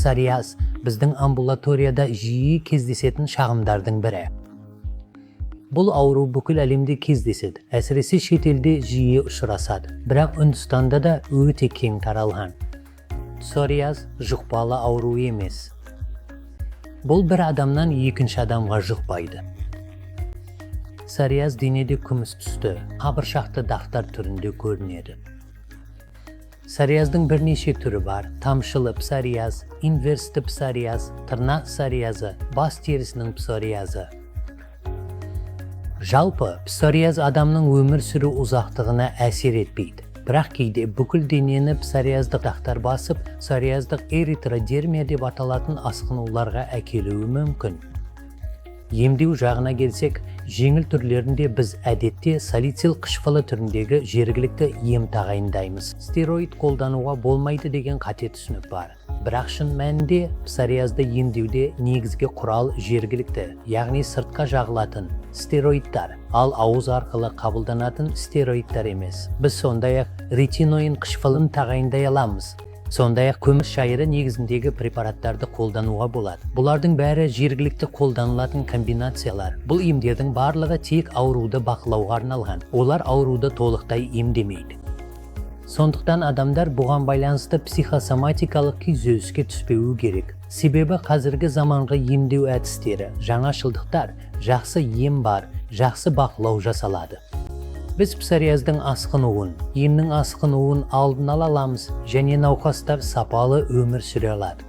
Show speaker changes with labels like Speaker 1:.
Speaker 1: Psoriaz біздің амбулаторияда жиі кездесетін шағымдардың бірі. Бұл ауру бүкіл әлемде кездеседі, әсіресе шетелде жиі ұшырасады, бірақ Үндістанда да өте кең таралған. Psoriaz жұқпалы ауру емес. Бұл бір адамнан екінші адамға жұқпайды. Psoriaz денеде күміс түсті, қабыршақты дақтар түрінде көрінеді. Psoriazdың бірнеше түрі бар: тамшылы psoriaz, инверсті psoriaz, тырнақ psoriazы, бас терісінің psoriazы. Жалпы, psoriaz адамның өмір сүру ұзақтығына әсер етпейді. Бірақ кейде бүкіл денені psoriaздық дақтар басып, psoriaздық эритродермия деп аталатын асқынуларға әкелуі мүмкін. Емдеу жағына келсек, жеңіл түрлерінде біз әдетте салицил қышқылы түріндегі жергілікті ем тағайындаймыз. Стероид қолдануға болмайды деген қате түсінік бар. Бірақ шын мәнінде psoriazды емдеуде негізгі құрал жергілікті, яғни сыртқа жағылатын стероидтар, ал ауыз арқылы қабылданатын стероидтар емес. Біз сондай-ақ ретиноин қышқылын тағайындай аламыз. Сондай-ақ көмір шайыры негізіндегі препараттарды қолдануға болады. Бұлардың бәрі жергілікті қолданылатын комбинациялар. Бұл емдердің барлығы тек ауруды бақылауға арналған. Олар ауруды толықтай емдемейді. Сондықтан адамдар бұған байланысты психосоматикалық күйзеліске түспеуі керек. Себебі қазіргі заманғы емдеу әдістері, жаңашылдықтар, жақсы ем бар, жақсы бақылау жасалады. Біз psoriaздың асқынуын, емнің асқынуын алдын ала аламыз және науқастар сапалы өмір сүре алады.